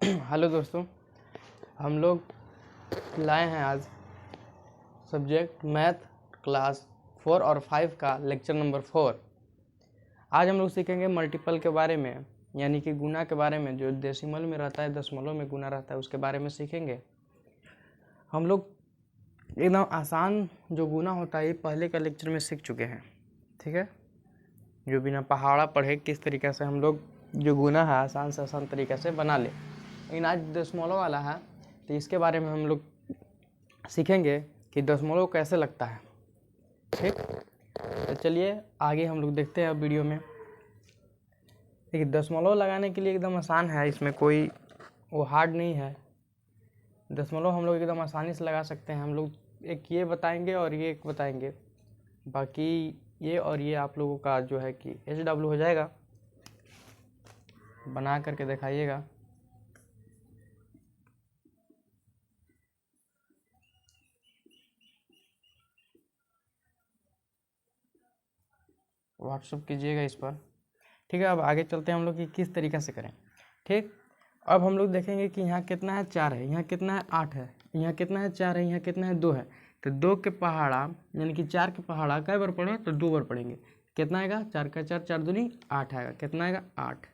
Hello दोस्तों, हम लोग लाए हैं आज सब्जेक्ट मैथ क्लास 4 और 5 का लेक्चर नंबर 4। आज हम लोग सीखेंगे मल्टीपल के बारे में, यानी कि गुना के बारे में। जो डेसिमल में रहता है, दशमलव में गुना रहता है, उसके बारे में सीखेंगे। हम लोग एकदम आसान जो गुना होता है ये पहले का लेक्चर में सीख चुके हैं, ठीक है। जो बिना पहाड़ा पढ़े किस तरीके से हम लोग जो गुना है आसान से आसान तरीके से बना ले। लेकिन आज दशमलव वाला है तो इसके बारे में हम लोग सीखेंगे कि दशमलव कैसे लगता है, ठीक। तो चलिए आगे हम लोग देखते हैं अब वीडियो में। देखिए, दशमलव लगाने के लिए एकदम आसान है, इसमें कोई वो हार्ड नहीं है। दशमलव हम लोग एकदम आसानी से लगा सकते हैं। हम लोग एक ये बताएंगे और ये एक बताएंगे, बाकी ये और ये आप लोगों का जो है कि HW हो जाएगा। बना करके दिखाइएगा। व्हाट्सअप कीजिएगा इस पर, ठीक है। अब आगे चलते हैं हम लोग कि किस तरीके से करें, ठीक। अब हम लोग देखेंगे कि यहाँ कितना है 4 है, यहाँ कितना है 8 है, यहाँ कितना है 4 है, यहाँ कितना है 2 है। तो 2 के पहाड़ा यानी कि 4 के पहाड़ा कई बार पढ़े तो 2 बार पढ़ेंगे। कितना आएगा 4 का 4, 4 दूनी 8 आएगा। कितना आएगा 8।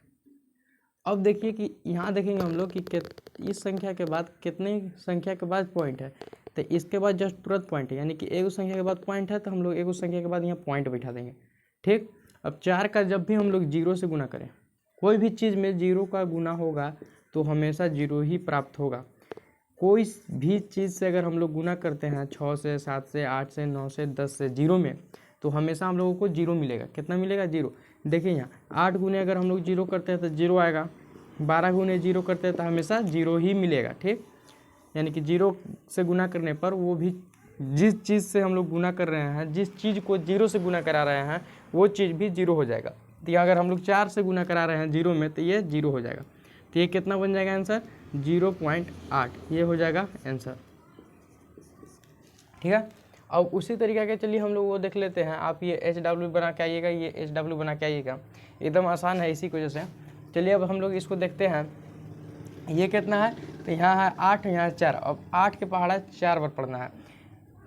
अब देखिए कि यहाँ देखेंगे हम लोग कि इस संख्या के बाद कितने संख्या के बाद पॉइंट है। तो इसके बाद जस्ट तुरंत पॉइंट है, यानी कि एक संख्या के बाद पॉइंट है तो हम लोग एक संख्या के बाद यहाँ पॉइंट बैठा देंगे, ठीक। अब 4 का जब भी हम लोग 0 से गुना करें, कोई भी चीज़ में 0 का गुना होगा तो हमेशा 0 ही प्राप्त होगा। कोई भी चीज़ से अगर हम लोग गुना करते हैं 6 से, 7 से, 8 से, 9 से, 10 से 0 में, तो हमेशा हम लोगों को 0 मिलेगा। कितना मिलेगा 0। देखिए यहाँ 8 गुने अगर हम लोग 0 करते हैं तो 0 आएगा, 12 गुने 0 करते हैं तो हमेशा 0 ही मिलेगा, ठीक। यानी कि 0 से गुना करने पर वो भी जिस चीज़ से हम लोग गुना कर रहे हैं, जिस चीज़ को 0 से गुना करा रहे हैं, वो चीज़ भी 0 हो जाएगा। तो अगर हम लोग 4 से गुना करा रहे हैं 0 में तो ये 0 हो जाएगा। तो ये कितना बन जाएगा आंसर 0.8, ये हो जाएगा आंसर, ठीक है। अब उसी तरीके के चलिए हम लोग वो देख लेते हैं। आप ये HW बना के आइएगा, ये HW बना के आइएगा, एकदम आसान है इसी की वजह से। चलिए अब हम लोग इसको देखते हैं। ये कितना है तो यहाँ है 8, यहाँ 4। अब 8 के पहाड़ा 4 बार पढ़ना है,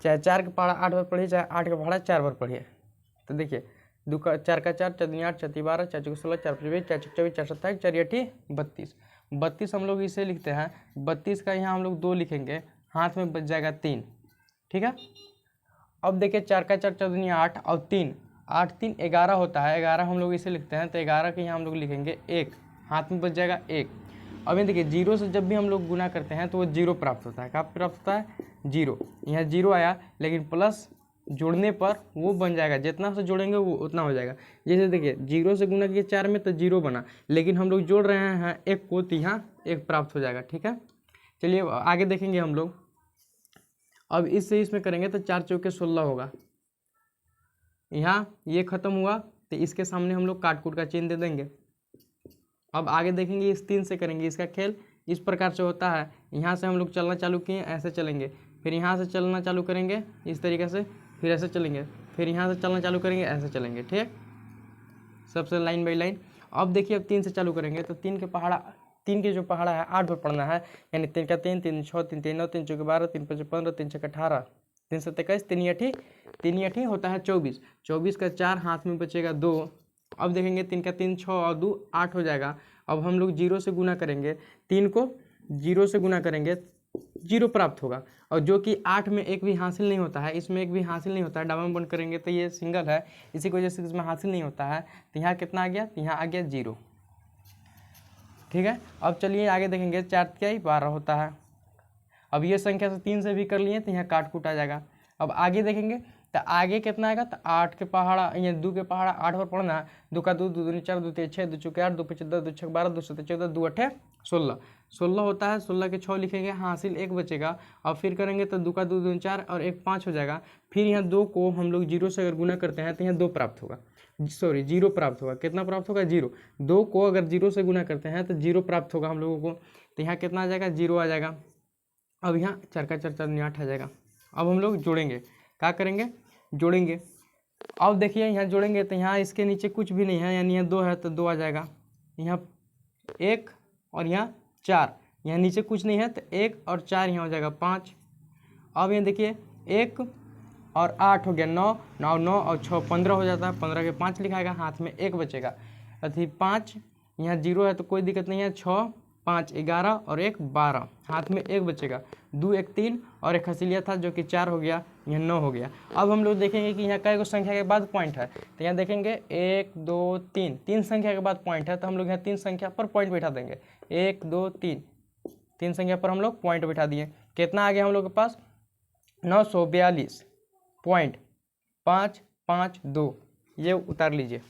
चाहे 4 के पहाड़ा 8 बार पढ़िए, चाहे 8 के पहाड़ा 4 बार पढ़िए। तो देखिए 2 का 4 का 4, 4 दूनी 8, 4 12, 4 चौके 16, 4 25, 4 छक्के 24, 4 27, 4 8 32। 32 हम लोग इसे लिखते हैं। 32 का यहाँ हम लोग 2 लिखेंगे, हाथ में बच जाएगा 3, ठीक है। अब देखिए 4 का 4, 4 दूनी 8 और 3, 8 3 11 होता है। 11 हम लोग इसे लिखते हैं, तो 11 के यहाँ हम लोग लिखेंगे 1, हाथ में बच जाएगा 1। अब ये देखिए 0 से जब भी हम लोग गुना करते हैं तो वो 0 प्राप्त होता है। क्या प्राप्त होता है 0। यहाँ 0 आया, लेकिन प्लस जोड़ने पर वो बन जाएगा, जितना से जोड़ेंगे वो उतना हो जाएगा। जैसे देखिए 0 से गुना किए 4 में तो 0 बना, लेकिन हम लोग जोड़ रहे हैं 1 को, तो यहाँ 1 प्राप्त हो जाएगा, ठीक है। चलिए आगे देखेंगे हम लोग। अब इससे इसमें करेंगे तो 4 चौके 16 होगा। यहाँ ये खत्म हुआ तो इसके सामने हम लोग काट कूट का चिन्ह दे देंगे। अब आगे देखेंगे इस 3 से करेंगे। इसका खेल इस प्रकार से होता है, यहाँ से हम लोग चलना चालू किए, ऐसे चलेंगे, फिर यहाँ से चलना चालू करेंगे इस तरीके से, फिर ऐसे चलेंगे, फिर यहाँ से चलना चालू करेंगे, ऐसे चलेंगे, ठीक, सबसे लाइन बाई लाइन। अब देखिए अब 3 से चालू करेंगे तो 3 के पहाड़ा, 3 के जो पहाड़ा है 8 बार पढ़ना है, यानी 3 का 3, 3 6, 3 3 9, 3 चौके 12, 3 5 15, 3 6 18, 3 7 21, 3 8 होता है 24। 24 का 4, हाथ में बचेगा 2। अब देखेंगे 3 का 3 6 और 2 8 हो जाएगा। अब हम लोग 0 से गुना करेंगे, 3 को 0 से गुना करेंगे 0 प्राप्त होगा। और जो कि 8 में एक भी हासिल नहीं होता है, इसमें एक भी हासिल नहीं होता है, डबल बंद करेंगे तो ये सिंगल है, इसी की वजह से इसमें हासिल नहीं होता है। तो यहाँ कितना आ गया, तो यहाँ आ गया 0, ठीक है। अब चलिए आगे देखेंगे 4 क्या 12 होता है। अब ये संख्या से 3 से भी कर लिए तो यहाँ काट कूट आ जाएगा। अब आगे देखेंगे तो आगे कितना आएगा, तो 8 के पहाड़ा, यहाँ 2 के पहाड़ा 8 बार पढ़ना है। 2 का 2, 2 दूनी 4, 2 3 6, 2 चौके 8, 2 5 10, 2 6 12, 2 7 14, 2 8 16। 16 होता है, 16 के 6 लिखेंगे, हासिल 1 बचेगा। अब फिर करेंगे तो 2 का 2 दूनी 4 और 1 5 हो जाएगा। फिर यहाँ 2 को हम लोग 0 से अगर गुना करते हैं तो यहाँ 2 प्राप्त होगा, सॉरी 0 प्राप्त होगा। कितना प्राप्त होगा 0। 2 को अगर 0 से गुना करते हैं तो 0 प्राप्त होगा हम लोगों को। तो यहाँ कितना आ जाएगा 0 आ जाएगा। अब यहाँ 4 का 4, 4 दूनी 8 आ जाएगा। अब हम लोग जोड़ेंगे, क्या करेंगे जोड़ेंगे। अब देखिए यहाँ जोड़ेंगे तो यहाँ इसके नीचे कुछ भी नहीं है, यानी यहाँ 2 है तो 2 आ जाएगा, यहाँ 1 और यहाँ 4, यहाँ नीचे कुछ नहीं है तो 1 और 4 यहाँ हो जाएगा 5। अब यहाँ देखिए 1 और 8 हो गया 9, 9 9 और 6 15 हो जाता है। 15 के 5 लिखाएगा, हाथ में 1 बचेगा। अथी 5 यहाँ 0 है तो कोई दिक्कत नहीं है। 6 5 11 और 1 12, हाथ में 1 बचेगा। 2 1 3 और एक हसीलिया था जो कि 4 हो गया, यह 9 हो गया। अब हम लोग देखेंगे कि यहाँ कई संख्या के बाद पॉइंट है, तो यहाँ देखेंगे 1 2 3, 3 संख्या के बाद पॉइंट है, तो हम लोग यहाँ 3 संख्या पर पॉइंट बैठा देंगे। 1 2 3, 3 संख्या पर हम लोग पॉइंट बैठा दिए। कितना आ गया हम लोग के पास? 942.552, ये उतार लीजिए।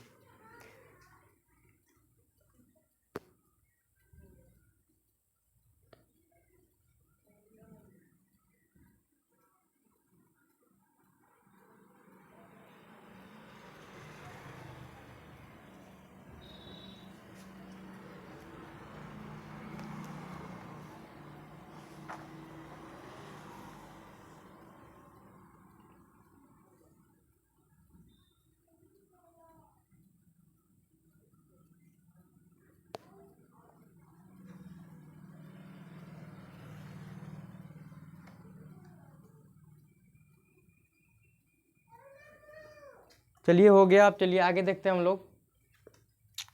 चलिए हो गया। अब चलिए आगे देखते हैं हम लोग,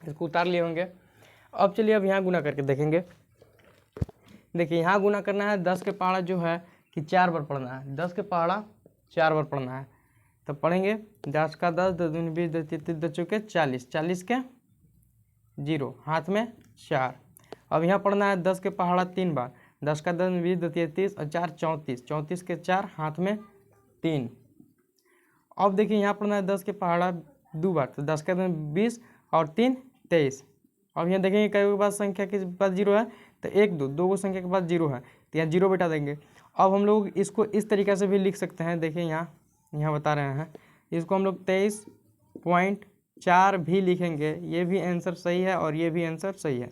इसको उतार लिए होंगे। अब चलिए अब यहाँ गुना करके देखेंगे। देखिए यहाँ गुना करना है, 10 के पहाड़ा जो है कि 4 बार पढ़ना है। 10 के पहाड़ा 4 बार पढ़ना है, तो पढ़ेंगे 10 का 10, 10 दूनी 20, 10 तीन 10 चौके 40, 40 के 0, हाथ में 4। अब यहाँ पढ़ना है 10 के पहाड़ा 3 बार। 10 का 10 20, 10 30 और 4 34, 34 के 4, हाथ में 3। अब देखिए यहाँ पढ़ना है 10 के पहाड़ा 2 बार, तो 10 का 10 20 और 3 23। अब यहाँ देखेंगे कई के बाद संख्या के बाद 0 है, तो 1 2 दो संख्या के बाद 0 है, तो यहाँ 0 बैठा देंगे। अब हम लोग इसको इस तरीके से भी लिख सकते हैं। देखिए यहाँ बता रहे हैं, इसको हम लोग 23.4 भी लिखेंगे। ये भी आंसर सही है और ये भी आंसर सही है।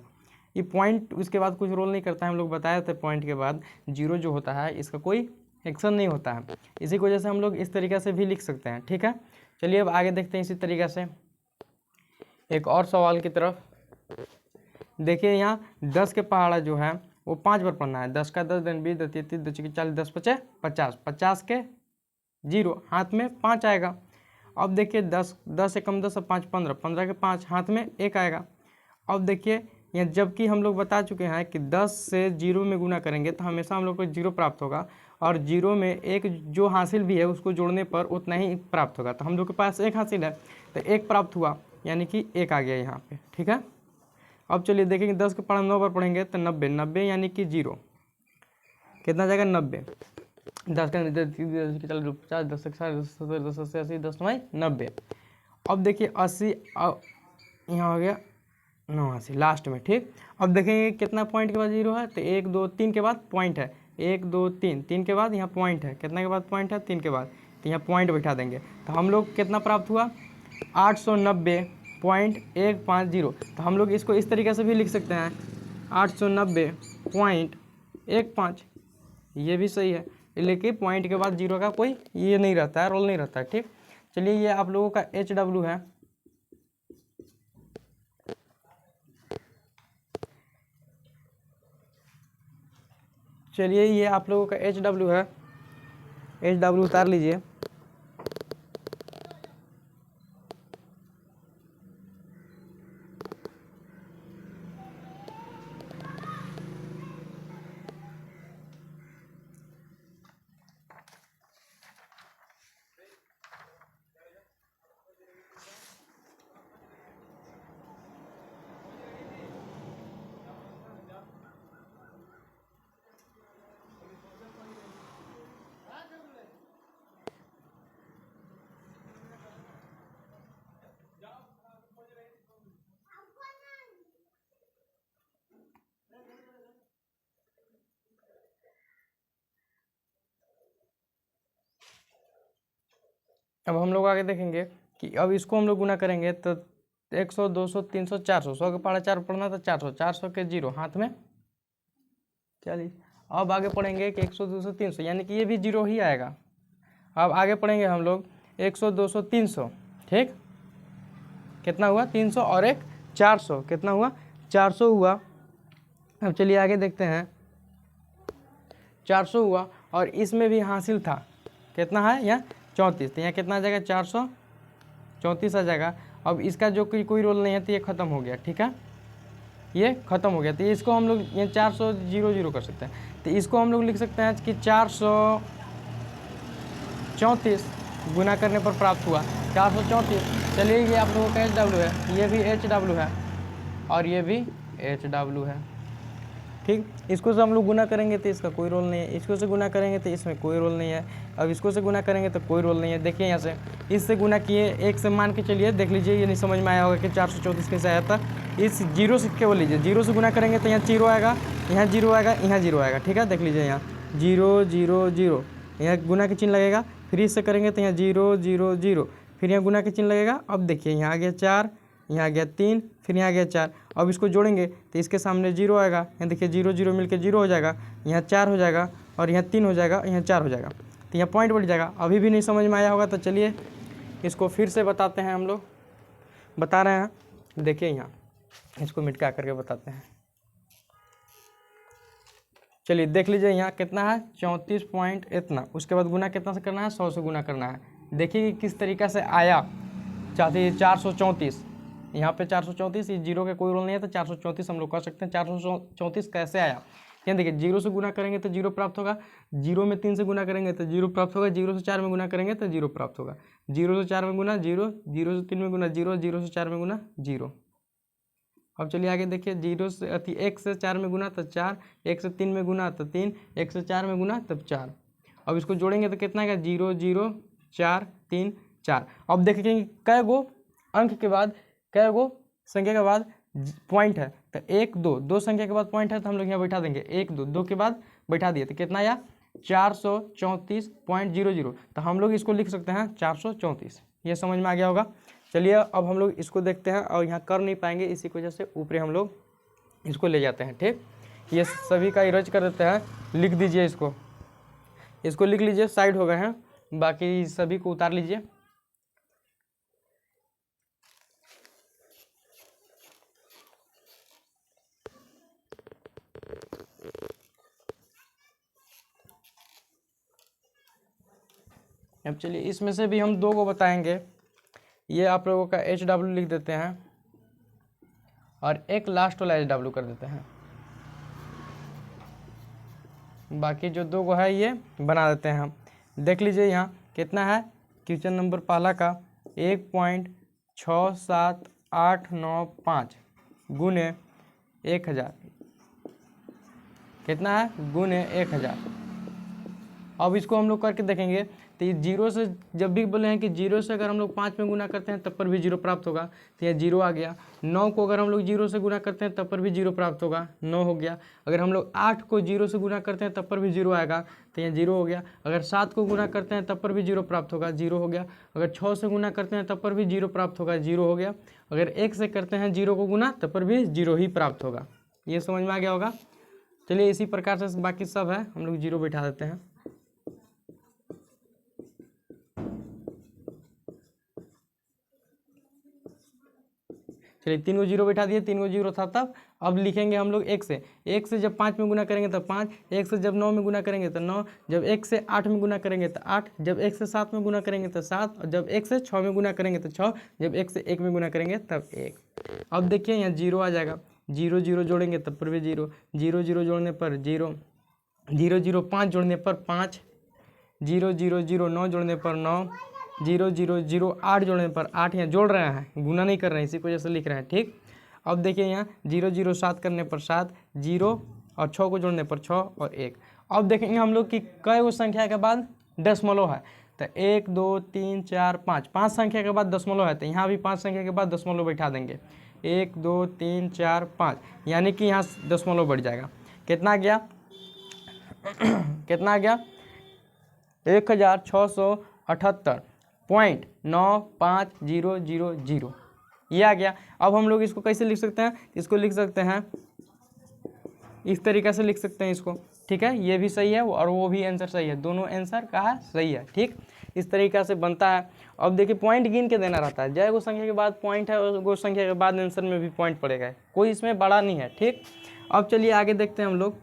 ये पॉइंट उसके बाद कुछ रोल नहीं करता है, हम लोग बताए थे पॉइंट के बाद 0 जो होता है इसका कोई एक्शन नहीं होता है। इसी की वजह से हम लोग इस तरीके से भी लिख सकते हैं। ठीक है, चलिए अब आगे देखते हैं इसी तरीके से एक और सवाल की तरफ। देखिए यहाँ 10 के पहाड़ा जो है वो 5 बार पढ़ना है। 10 का 10 10 20 10 30 10 40 10 50 50, 50 के 0, हाथ में 5 आएगा। अब देखिए 10 एकम 10 और 5 15, 15 के 5, हाथ में 1 आएगा। अब देखिए यहाँ जबकि हम लोग बता चुके हैं कि 10 से 0 में गुना करेंगे तो हमेशा हम लोग को 0 प्राप्त होगा, और 0 में 1 जो हासिल भी है उसको जोड़ने पर उतना ही प्राप्त होगा। तो हम लोग के पास 1 हासिल है तो 1 प्राप्त हुआ, यानी कि 1 आ गया यहाँ पे। ठीक है, अब चलिए देखेंगे 10 के पढ़ा 9 बार पढ़ेंगे तो 90, 90 यानी कि 0, कितना जाएगा 90। 10 का 50 10 70 10 80 10 90। अब देखिए 80 यहाँ हो गया 89 लास्ट में। ठीक, अब देखेंगे कितना पॉइंट के बाद 0 है, तो 1 2 3 के बाद पॉइंट है। 1 2 3, 3 के बाद यहाँ पॉइंट है। कितना के बाद पॉइंट है? 3 के बाद, तो यहाँ पॉइंट बैठा देंगे। तो हम लोग कितना प्राप्त हुआ? 890.150। तो हम लोग इसको इस तरीके से भी लिख सकते हैं 890.15, ये भी सही है। लेकिन पॉइंट के बाद 0 का कोई ये नहीं रहता है, रोल नहीं रहता है। ठीक, चलिए ये आप लोगों का HW है। चलिए ये आप लोगों का HW है, HW उतार लीजिए। अब हम लोग आगे देखेंगे कि अब इसको हम लोग गुना करेंगे तो 100 200 300 400, 100 के पहाड़ा 4 पढ़ना था 400, 400 के 0, हाथ में 40। अब आगे पढ़ेंगे कि 100 200 300, यानी कि ये भी 0 ही आएगा। अब आगे पढ़ेंगे हम लोग 100 200 300। ठीक, कितना हुआ? 300 और एक 400, कितना हुआ? 400 हुआ। अब चलिए आगे देखते हैं 400 हुआ, और इसमें भी हासिल था कितना है यहाँ 34, तो यहाँ कितना आ जाएगा 434 आ जाएगा। अब इसका जो कोई रोल नहीं है तो ये ख़त्म हो गया, ठीक है, ये ख़त्म हो गया। तो इसको हम लोग ये 400 कर सकते हैं। तो इसको हम लोग लिख सकते हैं कि 434 गुना करने पर प्राप्त हुआ 434। चलिए ये आप लोगों का HW है, ये भी HW है और ये भी HW है, ठीक। इसको से हम लोग गुना करेंगे तो इसका कोई रोल नहीं है, इसको से गुना करेंगे तो इसमें कोई रोल नहीं है, अब इसको से गुना करेंगे तो कोई रोल नहीं है। देखिए यहाँ से इससे गुना किए, एक से मान के चलिए, देख लीजिए ये नहीं समझ में आया होगा कि 434 कैसे आया था। इस जीरो से केवल लीजिए, जीरो से गुना करेंगे तो यहाँ 0 आएगा, यहाँ 0 आएगा, यहाँ 0 आएगा, ठीक है। देख लीजिए यहाँ 0 0 0, यहाँ गुना के चिन्ह लगेगा, फिर इससे करेंगे तो यहाँ 0 0 0, फिर यहाँ गुना के चिन्ह लगेगा। अब देखिए यहाँ आ गया 4, यहाँ आ गया 3, फिर यहाँ आ गया 4। अब इसको जोड़ेंगे तो इसके सामने 0 आएगा, यहाँ देखिए 0 0 मिलकर 0 हो जाएगा, यहाँ 4 हो जाएगा, और यहाँ 3 हो जाएगा, यहाँ 4 हो जाएगा, तो यहाँ पॉइंट बढ़ जाएगा। अभी भी नहीं समझ में आया होगा तो चलिए इसको फिर से बताते हैं, हम लोग बता रहे हैं। देखिए यहाँ इसको मिटका करके बताते हैं। चलिए देख लीजिए यहाँ कितना है 34 पॉइंट इतना, उसके बाद गुना कितना से करना है 100 से गुना करना है। देखिए कि किस तरीक़ा से आया, चाहते 434, यहाँ पे 434, इस जीरो के कोई रोल नहीं है तो 434 हम लोग कर सकते हैं। 434 कैसे आया, यहाँ देखिए 0 से गुना करेंगे तो 0 प्राप्त होगा, 0 में 3 से गुना करेंगे तो 0 प्राप्त होगा, 0 से 4 में गुना करेंगे तो 0 प्राप्त होगा, 0 से 4 में गुना 0, 0 से 3 में गुना 0, 0 से 4 में गुना 0। अब चलिए आगे देखिए, 0 से 1 से 4 में गुना तो 4, 1 से 3 में गुना तो 3, 1 से 4 में गुना तब 4। अब इसको जोड़ेंगे तो कितना आएगा 0 0 4 3 4। अब देखेंगे कै गो अंक के बाद, कै गो संख्या के बाद पॉइंट है, तो 1 2, 2 संख्या के बाद पॉइंट है तो हम लोग यहाँ बैठा देंगे 1 2, 2 के बाद बैठा दिए तो कितना आया 434.00। तो हम लोग इसको लिख सकते हैं 434। ये समझ में आ गया होगा। चलिए अब हम लोग इसको देखते हैं, और यहाँ कर नहीं पाएंगे इसी की वजह से ऊपर हम लोग इसको ले जाते हैं, ठीक। ये सभी का इरेज कर देते हैं, लिख दीजिए इसको लिख लीजिए, साइड हो गए हैं, बाकी सभी को उतार लीजिए। अब चलिए इसमें से भी हम 2 को बताएंगे। ये आप लोगों का HW लिख देते हैं और एक लास्ट वाला HW कर देते हैं, बाकी जो 2 को है ये बना देते हैं हम। देख लीजिए यहाँ कितना है, क्वेश्चन नंबर पहला का 1.67895 गुने 1000, कितना है गुने 1000। अब इसको हम लोग करके देखेंगे तो ये 0 से, जब भी बोले हैं कि 0 से अगर हम लोग 5 में गुना करते हैं तब पर भी 0 प्राप्त होगा, तो ये 0 आ गया। 9 को अगर हम लोग 0 से गुना करते हैं तब पर भी 0 प्राप्त होगा, 9 हो गया। अगर हम लोग 8 को 0 से गुना करते हैं तब पर भी 0 आएगा, तो ये 0 हो गया। अगर 7 को गुना करते हैं तब पर भी 0 प्राप्त होगा, 0 हो गया। अगर 6 से गुना करते हैं तब पर भी 0 प्राप्त होगा, 0 हो गया। अगर 1 से करते हैं 0 को गुना तब पर भी 0 ही प्राप्त होगा। ये समझ में आ गया होगा। चलिए इसी प्रकार से बाकी सब है, हम लोग 0 बैठा देते हैं। चलिए 3 को 0 बैठा दिए, 3 को 0 था तब। अब लिखेंगे हम लोग 1 से, 1 से जब 5 में गुना करेंगे तो 5, 1 से जब 9 में गुना करेंगे तो 9, जब 1 से 8 में गुना करेंगे तो 8, जब 1 से 7 में गुना करेंगे तो 7, और जब 1 से 6 में गुना करेंगे तो 6, जब 1 से 1 में गुना करेंगे तब 1। अब देखिए यहाँ 0 आ जाएगा, 0 0 जोड़ेंगे तब पर भी 0, 0 0 जोड़ने पर 0, 0 0 5 जोड़ने पर 5, 0 0 0 9 जोड़ने पर 9, 0 0 0 8 जोड़ने पर 8। यहाँ जोड़ रहे हैं, गुना नहीं कर रहे हैं, इसी वजह से लिख रहे हैं, ठीक। अब देखिए यहाँ 0 0 7 करने पर 7, 0 और 6 को जोड़ने पर 6 और 1। अब देखेंगे हम लोग कि कई वो संख्या के बाद दशमलव है, तो 1 2 3 4 5, 5 संख्या के बाद दशमलव है, तो यहाँ भी 5 संख्या के बाद दशमलव बैठा देंगे, 1 2 3 4 5, यानी कि यहाँ दशमलव बढ़ जाएगा। कितना गया कितना गया 1678.9500, ये आ गया। अब हम लोग इसको कैसे लिख सकते हैं, इसको लिख सकते हैं इस तरीके से लिख सकते हैं इसको, ठीक है। ये भी सही है और वो भी आंसर सही है, दोनों आंसर का सही है, ठीक। इस तरीक़ा से बनता है। अब देखिए पॉइंट गिन के देना रहता है, जय गो संख्या के बाद पॉइंट है, गो संख्या के बाद आंसर में भी पॉइंट पड़ेगा, कोई इसमें बड़ा नहीं है, ठीक। अब चलिए आगे देखते हैं हम लोग।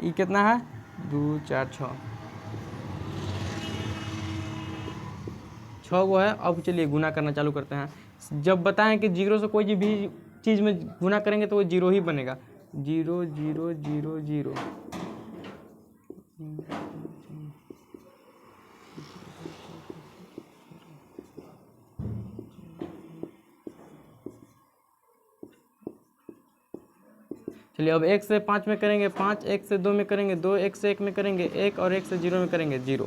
ये कितना है 2 4 6 6 वो है। अब चलिए गुना करना चालू करते हैं। जब बताएं कि जीरो से कोई भी चीज़ में गुना करेंगे तो वो जीरो ही बनेगा। 0 0 0 0। चलिए अब 1 से 5 में करेंगे 5, 1 से 2 में करेंगे 2, 1 से 1 में करेंगे 1 और 1 से 0 में करेंगे 0।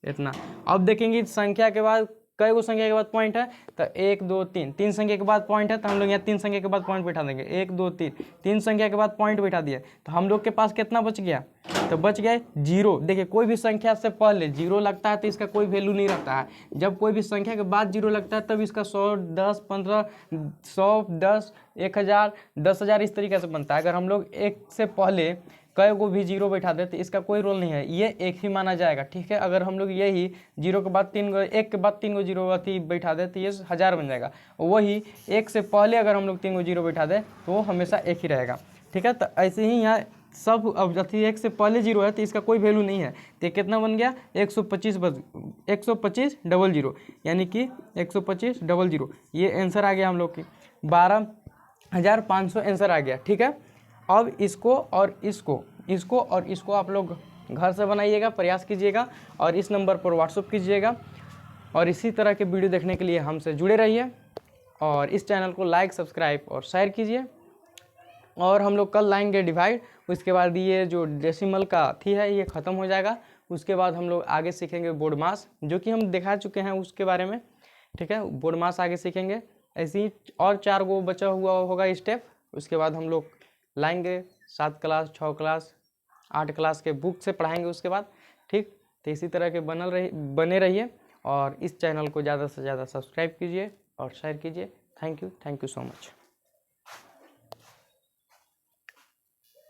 इतना। अब देखेंगे संख्या के बाद कई गो संख्या के बाद पॉइंट है, तो 1 2 3, 3 संख्या के बाद पॉइंट है तो हम लोग यहाँ 3 संख्या के बाद पॉइंट बैठा देंगे। 1 2 3, 3 संख्या के बाद पॉइंट बैठा दिए तो हम लोग के पास कितना बच गया, तो बच गया 0। देखिए कोई भी संख्या से पहले 0 लगता है तो इसका कोई वैल्यू नहीं रहता है। जब कोई भी संख्या के बाद 0 लगता है तब इसका 100 10 15 100 10 1000 10,000 इस तरीके से बनता है। अगर हम लोग एक से पहले कई को भी 0 बैठा दे तो इसका कोई रोल नहीं है, ये एक ही माना जाएगा। ठीक है, अगर हम लोग यही 0 के बाद 3 गो 1 के बाद 3 गो 0 अति बैठा दे तो ये 1000 बन जाएगा। वही 1 से पहले अगर हम लोग 3 गो 0 बैठा दे तो वो हमेशा एक ही रहेगा। ठीक है, तो ऐसे ही यहाँ सब अब अति 1 से पहले 0 है तो इसका कोई वैल्यू नहीं है। तो कितना बन गया 125 डबल 0, यानी कि 125 डबल 0। ये आंसर आ गया हम लोग की 12,500 आंसर आ गया। ठीक है, अब इसको और इसको आप लोग घर से बनाइएगा, प्रयास कीजिएगा और इस नंबर पर व्हाट्सअप कीजिएगा। और इसी तरह के वीडियो देखने के लिए हमसे जुड़े रहिए और इस चैनल को लाइक सब्सक्राइब और शेयर कीजिए। और हम लोग कल लाएंगे डिवाइड, उसके बाद ये जो डेसिमल का थी है ये ख़त्म हो जाएगा। उसके बाद हम लोग आगे सीखेंगे बोर्ड मास, जो कि हम दिखा चुके हैं उसके बारे में। ठीक है, बोर्ड मास आगे सीखेंगे। ऐसे ही और 4 गो बचा हुआ होगा स्टेप, उसके बाद हम लोग लाएंगे 7 क्लास 6 क्लास 8 क्लास के बुक से पढ़ाएंगे उसके बाद। ठीक, तो इसी तरह के बने रहिए और इस चैनल को ज़्यादा से ज़्यादा सब्सक्राइब कीजिए और शेयर कीजिए। Thank you so much.